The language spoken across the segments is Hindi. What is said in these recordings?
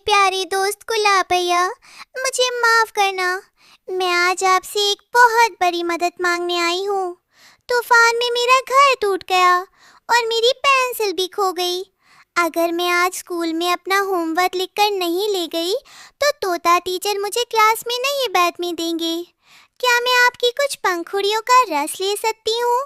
प्यारे दोस्त गुलाब भैया, मुझे माफ करना। मैं आज आपसे एक बहुत बड़ी मदद मांगने आई हूँ। तूफान में मेरा घर टूट गया और मेरी पेंसिल भी खो गई। अगर मैं आज स्कूल में अपना होमवर्क लिखकर नहीं ले गई तो तोता टीचर मुझे क्लास में नहीं बैठने देंगे। क्या मैं आपकी कुछ पंखुड़ियों का रस ले सकती हूँ?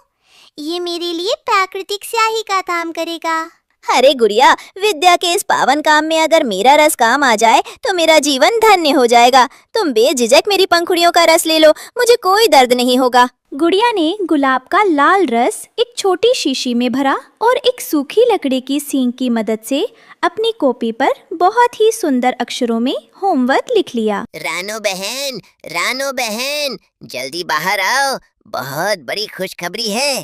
ये मेरे लिए प्राकृतिक स्याही का काम करेगा। अरे गुड़िया, विद्या के इस पावन काम में अगर मेरा रस काम आ जाए तो मेरा जीवन धन्य हो जाएगा। तुम बेझिझक मेरी पंखुड़ियों का रस ले लो, मुझे कोई दर्द नहीं होगा। गुड़िया ने गुलाब का लाल रस एक छोटी शीशी में भरा और एक सूखी लकड़ी की सींग की मदद से अपनी कॉपी पर बहुत ही सुंदर अक्षरों में होमवर्क लिख लिया। रानो बहन, जल्दी बाहर आओ। बहुत बड़ी खुशखबरी है।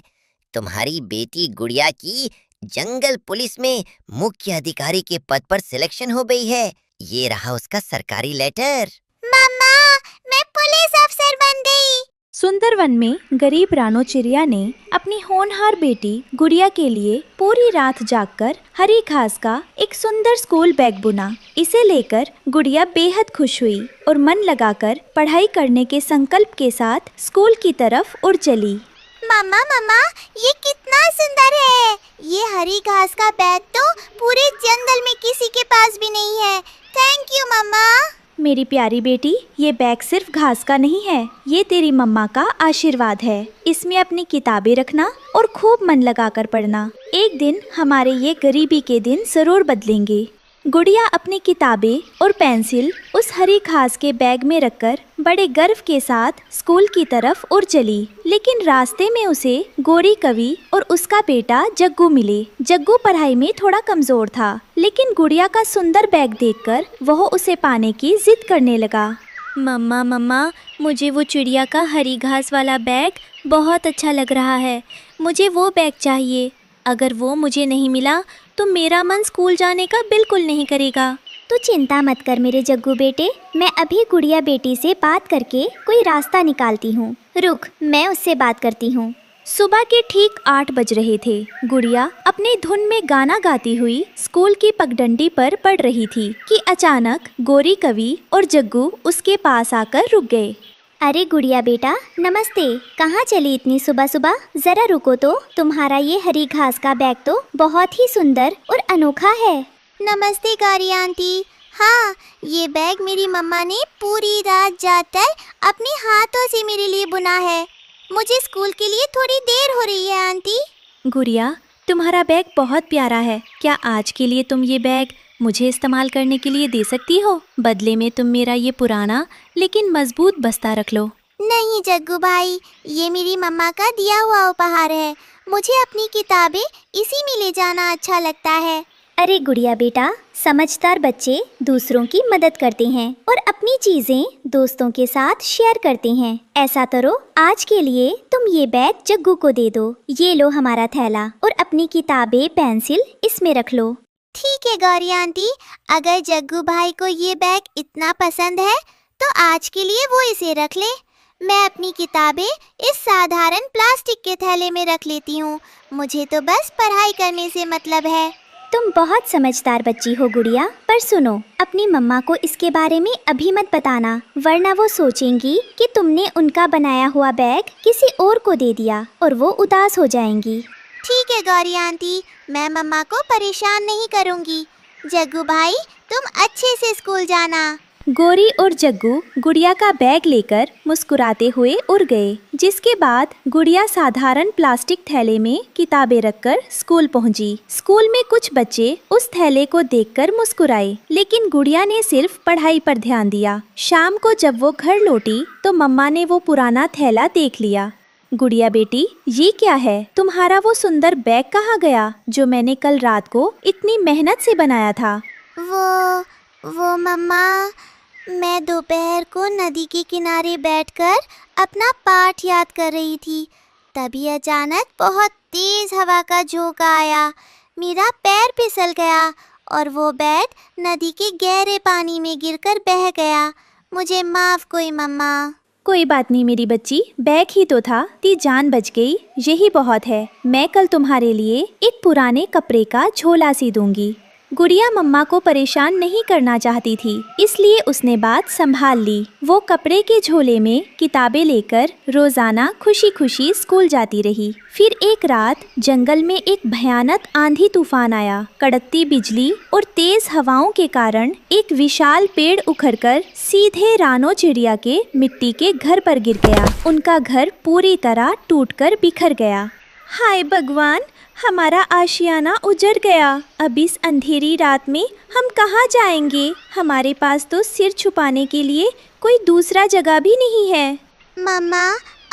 तुम्हारी बेटी गुड़िया की जंगल पुलिस में मुख्य अधिकारी के पद पर सिलेक्शन हो गई है। ये रहा उसका सरकारी लेटर। मम्मा, मैं पुलिस अफसर बन गई। सुंदरवन में गरीब रानो चिड़िया ने अपनी होनहार बेटी गुड़िया के लिए पूरी रात जागकर हरी घास का एक सुंदर स्कूल बैग बुना। इसे लेकर गुड़िया बेहद खुश हुई और मन लगाकर पढ़ाई करने के संकल्प के साथ स्कूल की तरफ उड़ चली। मम्मा, ये कितना सुंदर है। ये हरी घास का बैग तो पूरे जंगल में किसी के पास भी नहीं है। थैंक यू मम्मा। मेरी प्यारी बेटी, ये बैग सिर्फ घास का नहीं है, ये तेरी मम्मा का आशीर्वाद है। इसमें अपनी किताबें रखना और खूब मन लगाकर पढ़ना। एक दिन हमारे ये गरीबी के दिन जरूर बदलेंगे। गुड़िया अपनी किताबें और पेंसिल उस हरी घास के बैग में रखकर बड़े गर्व के साथ स्कूल की तरफ उड़ चली। लेकिन रास्ते में उसे गोरी कवि और उसका बेटा जग्गू मिले। जग्गू पढ़ाई में थोड़ा कमजोर था, लेकिन गुड़िया का सुंदर बैग देखकर वह उसे पाने की जिद करने लगा। मम्मा, मुझे वो चिड़िया का हरी घास वाला बैग बहुत अच्छा लग रहा है। मुझे वो बैग चाहिए। अगर वो मुझे नहीं मिला तो मेरा मन स्कूल जाने का बिल्कुल नहीं करेगा। तू चिंता मत कर मेरे जग्गू बेटे, मैं अभी गुड़िया बेटी से बात करके कोई रास्ता निकालती हूँ। रुक, मैं उससे बात करती हूँ। सुबह के ठीक 8 बज रहे थे। गुड़िया अपनी धुन में गाना गाती हुई स्कूल की पगडंडी पर पढ़ रही थी कि अचानक गोरी कवि और जग्गू उसके पास आकर रुक गए। अरे गुड़िया बेटा, नमस्ते। कहाँ चली इतनी सुबह सुबह? जरा रुको तो, तुम्हारा ये हरी घास का बैग तो बहुत ही सुंदर और अनोखा है। नमस्ते गौरी आंटी। हाँ, ये बैग मेरी मम्मा ने पूरी रात जागकर अपने हाथों से मेरे लिए बुना है। मुझे स्कूल के लिए थोड़ी देर हो रही है आंटी। गुड़िया, तुम्हारा बैग बहुत प्यारा है। क्या आज के लिए तुम ये बैग मुझे इस्तेमाल करने के लिए दे सकती हो? बदले में तुम मेरा ये पुराना लेकिन मजबूत बस्ता रख लो। नहीं जग्गू भाई, ये मेरी मम्मा का दिया हुआ उपहार है। मुझे अपनी किताबें इसी में ले जाना अच्छा लगता है। अरे गुड़िया बेटा, समझदार बच्चे दूसरों की मदद करते हैं और अपनी चीजें दोस्तों के साथ शेयर करते हैं। ऐसा करो, आज के लिए तुम ये बैग जग्गू को दे दो। ये लो हमारा थैला और अपनी किताबें पेंसिल इसमें रख लो। ठीक है गौरी आंटी, अगर जग्गू भाई को ये बैग इतना पसंद है तो आज के लिए वो इसे रख ले। मैं अपनी किताबें इस साधारण प्लास्टिक के थैले में रख लेती हूँ। मुझे तो बस पढ़ाई करने से मतलब है। तुम बहुत समझदार बच्ची हो गुड़िया, पर सुनो, अपनी मम्मा को इसके बारे में अभी मत बताना, वरना वो सोचेंगी कि तुमने उनका बनाया हुआ बैग किसी और को दे दिया और वो उदास हो जाएंगी। ठीक है गौरी आंटी, मैं मम्मा को परेशान नहीं करूंगी। जग्गू भाई, तुम अच्छे से स्कूल जाना। गोरी और जग्गू गुड़िया का बैग लेकर मुस्कुराते हुए उड़ गए। जिसके बाद गुड़िया साधारण प्लास्टिक थैले में किताबें रखकर स्कूल पहुंची। स्कूल में कुछ बच्चे उस थैले को देखकर मुस्कुराए, लेकिन गुड़िया ने सिर्फ पढ़ाई पर ध्यान दिया। शाम को जब वो घर लौटी तो मम्मा ने वो पुराना थैला देख लिया। गुड़िया बेटी, ये क्या है? तुम्हारा वो सुंदर बैग कहाँ गया जो मैंने कल रात को इतनी मेहनत से बनाया था? वो मम्मा, मैं दोपहर को नदी के किनारे बैठकर अपना पाठ याद कर रही थी। तभी अचानक बहुत तेज हवा का झोंका आया। मेरा पैर फिसल गया और वो बैग नदी के गहरे पानी में गिरकर बह गया। मुझे माफ कोई मम्मा। कोई बात नहीं मेरी बच्ची, बैग ही तो था, ती जान बच गई, यही बहुत है। मैं कल तुम्हारे लिए एक पुराने कपड़े का झोला सी दूंगी। गुड़िया मम्मा को परेशान नहीं करना चाहती थी, इसलिए उसने बात संभाल ली। वो कपड़े के झोले में किताबें लेकर रोजाना खुशी खुशी स्कूल जाती रही। फिर एक रात जंगल में एक भयानक आंधी तूफान आया। कड़कती बिजली और तेज हवाओं के कारण एक विशाल पेड़ उखड़कर सीधे रानो चिड़िया के मिट्टी के घर पर गिर गया। उनका घर पूरी तरह टूटकर बिखर गया। हाय भगवान, हमारा आशियाना उजड़ गया। अब इस अंधेरी रात में हम कहाँ जाएंगे? हमारे पास तो सिर छुपाने के लिए कोई दूसरा जगह भी नहीं है। मम्मा,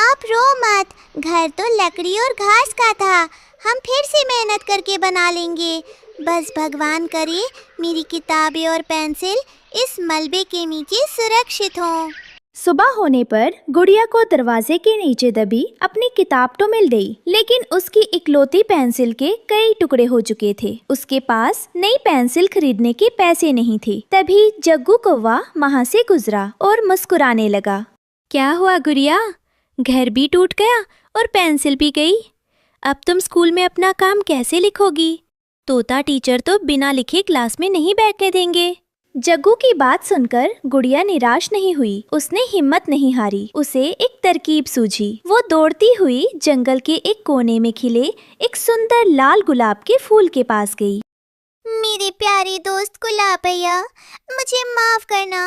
आप रो मत। घर तो लकड़ी और घास का था, हम फिर से मेहनत करके बना लेंगे। बस भगवान करे मेरी किताबें और पेंसिल इस मलबे के नीचे सुरक्षित हों। सुबह होने पर गुड़िया को दरवाजे के नीचे दबी अपनी किताब तो मिल गई, लेकिन उसकी इकलौती पेंसिल के कई टुकड़े हो चुके थे। उसके पास नई पेंसिल खरीदने के पैसे नहीं थे। तभी जग्गू कौवा वहाँ से गुजरा और मुस्कुराने लगा। क्या हुआ गुड़िया? घर भी टूट गया और पेंसिल भी गई। अब तुम स्कूल में अपना काम कैसे लिखोगी? तोता टीचर तो बिना लिखे क्लास में नहीं बैठने देंगे। जग्गू की बात सुनकर गुड़िया निराश नहीं हुई। उसने हिम्मत नहीं हारी। उसे एक तरकीब सूझी। वो दौड़ती हुई जंगल के एक कोने में खिले एक सुंदर लाल गुलाब के फूल के पास गई। मेरे प्यारे दोस्त गुलाब भैया, मुझे माफ करना।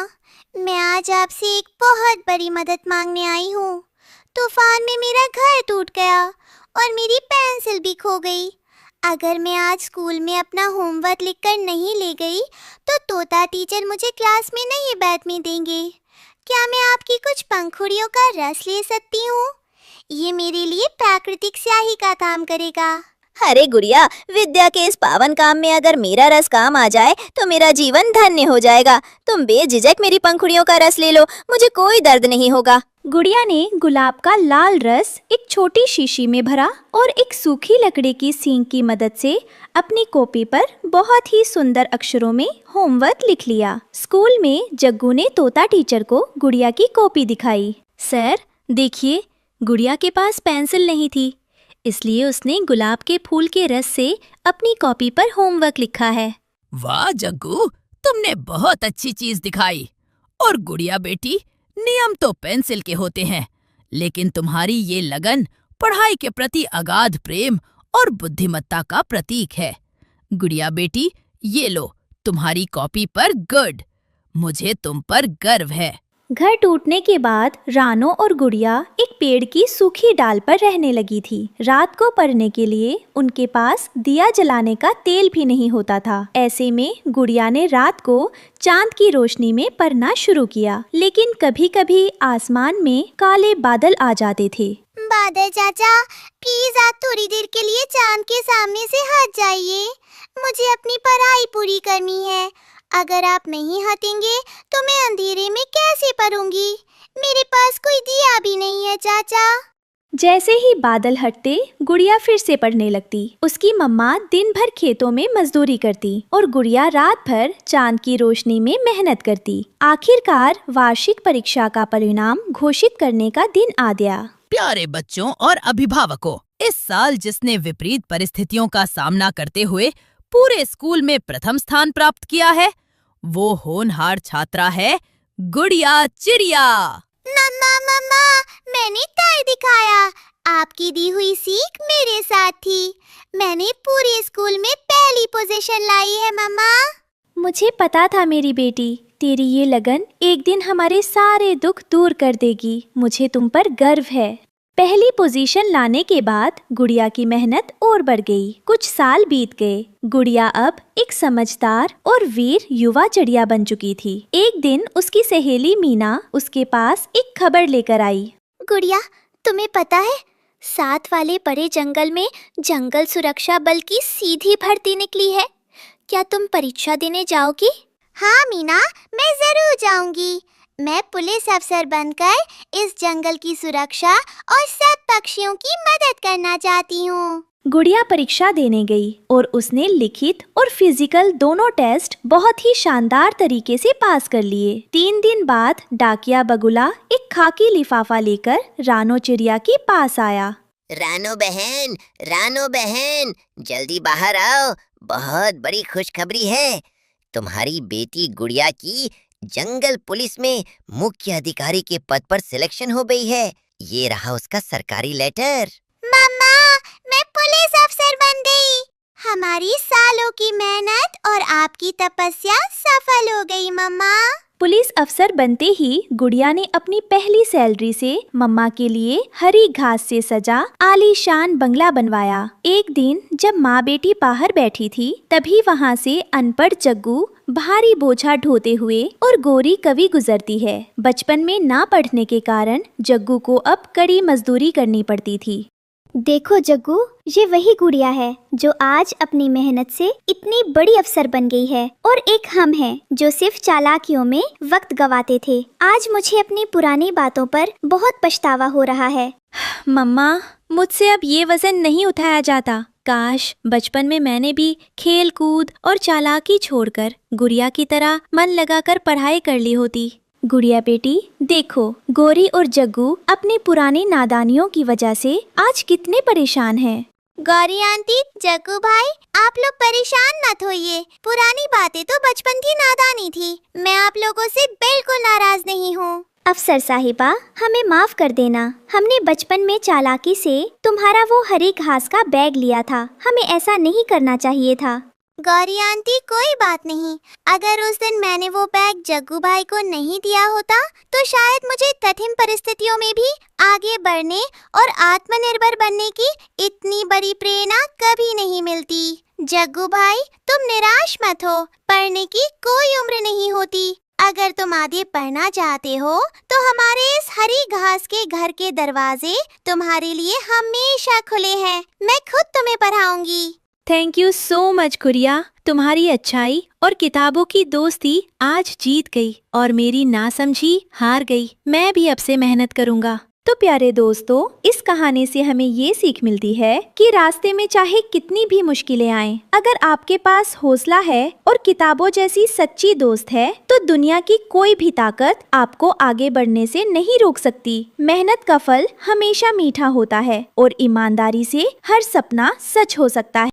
मैं आज आपसे एक बहुत बड़ी मदद मांगने आई हूँ। तूफान में मेरा घर टूट गया और मेरी पेंसिल भी खो गई। अगर मैं आज स्कूल में अपना होमवर्क लिखकर नहीं ले गई तो तोता टीचर मुझे क्लास में नहीं बैठने देंगे। क्या मैं आपकी कुछ पंखुड़ियों का रस ले सकती हूँ? ये मेरे लिए प्राकृतिक स्याही का काम करेगा। अरे गुड़िया, विद्या के इस पावन काम में अगर मेरा रस काम आ जाए तो मेरा जीवन धन्य हो जाएगा। तुम बेझिझक मेरी पंखुड़ियों का रस ले लो, मुझे कोई दर्द नहीं होगा। गुड़िया ने गुलाब का लाल रस एक छोटी शीशी में भरा और एक सूखी लकड़ी की सींग की मदद से अपनी कॉपी पर बहुत ही सुंदर अक्षरों में होमवर्क लिख लिया। स्कूल में जग्गू ने तोता टीचर को गुड़िया की कॉपी दिखाई। सर देखिए, गुड़िया के पास पेंसिल नहीं थी, इसलिए उसने गुलाब के फूल के रस से अपनी कॉपी पर होमवर्क लिखा है। वाह जग्गू, तुमने बहुत अच्छी चीज दिखाई। और गुड़िया बेटी, नियम तो पेंसिल के होते हैं, लेकिन तुम्हारी ये लगन पढ़ाई के प्रति अगाध प्रेम और बुद्धिमत्ता का प्रतीक है। गुड़िया बेटी, ये लो तुम्हारी कॉपी पर गुड। मुझे तुम पर गर्व है। घर टूटने के बाद रानो और गुड़िया एक पेड़ की सूखी डाल पर रहने लगी थी। रात को पढ़ने के लिए उनके पास दिया जलाने का तेल भी नहीं होता था। ऐसे में गुड़िया ने रात को चांद की रोशनी में पढ़ना शुरू किया, लेकिन कभी कभी आसमान में काले बादल आ जाते थे। बादल चाचा, प्लीज आप थोड़ी देर के लिए चांद के सामने से हट जाइए। मुझे अपनी पढ़ाई पूरी करनी है। अगर आप नहीं हटेंगे तो मैं अंधेरे में कैसे पढ़ूंगी? मेरे पास कोई दिया भी नहीं है चाचा। जैसे ही बादल हटते गुड़िया फिर से पढ़ने लगती। उसकी मम्मा दिन भर खेतों में मजदूरी करती और गुड़िया रात भर चांद की रोशनी में मेहनत करती। आखिरकार वार्षिक परीक्षा का परिणाम घोषित करने का दिन आ गया। प्यारे बच्चों और अभिभावकों, इस साल जिसने विपरीत परिस्थितियों का सामना करते हुए पूरे स्कूल में प्रथम स्थान प्राप्त किया है, वो होनहार छात्रा है गुड़िया चिड़िया। मम्मा मम्मा, मैंने टाई दिखाया। आपकी दी हुई सीख मेरे साथ थी। मैंने पूरे स्कूल में पहली पोजीशन लाई है मम्मा। मुझे पता था मेरी बेटी, तेरी ये लगन एक दिन हमारे सारे दुख दूर कर देगी। मुझे तुम पर गर्व है। पहली पोजीशन लाने के बाद गुड़िया की मेहनत और बढ़ गई। कुछ साल बीत गए। गुड़िया अब एक समझदार और वीर युवा चिड़िया बन चुकी थी। एक दिन उसकी सहेली मीना उसके पास एक खबर लेकर आई। गुड़िया, तुम्हें पता है, साथ वाले बड़े जंगल में जंगल सुरक्षा बल की सीधी भर्ती निकली है। क्या तुम परीक्षा देने जाओगी? हाँ मीना, मैं जरूर जाऊंगी। मैं पुलिस अफसर बनकर इस जंगल की सुरक्षा और सब पक्षियों की मदद करना चाहती हूँ। गुड़िया परीक्षा देने गई और उसने लिखित और फिजिकल दोनों टेस्ट बहुत ही शानदार तरीके से पास कर लिए। 3 दिन बाद डाकिया बगुला एक खाकी लिफाफा लेकर रानो चिड़िया के पास आया। रानो बहन, जल्दी बाहर आओ, बहुत बड़ी खुशखबरी है। तुम्हारी बेटी गुड़िया की जंगल पुलिस में मुख्य अधिकारी के पद पर सिलेक्शन हो गई है। ये रहा उसका सरकारी लेटर। मम्मा, मैं पुलिस अफसर बन गई। हमारी सालों की मेहनत और आपकी तपस्या सफल हो गई मम्मा। पुलिस अफसर बनते ही गुड़िया ने अपनी पहली सैलरी से मम्मा के लिए हरी घास से सजा आलीशान बंगला बनवाया। एक दिन जब माँ बेटी बाहर बैठी थी, तभी वहाँ से अनपढ़ जग्गू भारी बोझा ढोते हुए और गोरी कवि गुजरती है। बचपन में ना पढ़ने के कारण जग्गू को अब कड़ी मजदूरी करनी पड़ती थी। देखो जग्गू, ये वही गुड़िया है जो आज अपनी मेहनत से इतनी बड़ी अफसर बन गई है, और एक हम हैं जो सिर्फ चालाकियों में वक्त गवाते थे। आज मुझे अपनी पुरानी बातों पर बहुत पछतावा हो रहा है। मम्मा, मुझसे अब ये वजन नहीं उठाया जाता। काश बचपन में मैंने भी खेल कूद और चालाकी छोड़कर गुड़िया की तरह मन लगाकर पढ़ाई कर ली होती। गुड़िया बेटी, देखो गोरी और जग्गू अपनी पुरानी नादानियों की वजह से आज कितने परेशान हैं। गौरी आंटी, जग्गू भाई, आप लोग परेशान मत होइए। पुरानी बातें तो बचपन की नादानी थी। मैं आप लोगों से बिल्कुल नाराज नहीं हूँ। अफसर साहिबा, हमें माफ कर देना। हमने बचपन में चालाकी से तुम्हारा वो हरी घास का बैग लिया था। हमें ऐसा नहीं करना चाहिए था। गौरी आंटी, कोई बात नहीं। अगर उस दिन मैंने वो बैग जग्गू भाई को नहीं दिया होता तो शायद मुझे कठिन परिस्थितियों में भी आगे बढ़ने और आत्मनिर्भर बनने की इतनी बड़ी प्रेरणा कभी नहीं मिलती। जग्गू भाई, तुम निराश मत हो। पढ़ने की कोई उम्र नहीं होती। अगर तुम आगे पढ़ना चाहते हो तो हमारे इस हरी घास के घर के दरवाजे तुम्हारे लिए हमेशा खुले हैं। मैं खुद तुम्हें पढ़ाऊंगी। थैंक यू सो मच गुड़िया। तुम्हारी अच्छाई और किताबों की दोस्ती आज जीत गई और मेरी नासमझी हार गई। मैं भी अब से मेहनत करूँगा। तो प्यारे दोस्तों, इस कहानी से हमें ये सीख मिलती है कि रास्ते में चाहे कितनी भी मुश्किलें आएं, अगर आपके पास हौसला है और किताबों जैसी सच्ची दोस्त है तो दुनिया की कोई भी ताकत आपको आगे बढ़ने से नहीं रोक सकती। मेहनत का फल हमेशा मीठा होता है और ईमानदारी से हर सपना सच हो सकता है।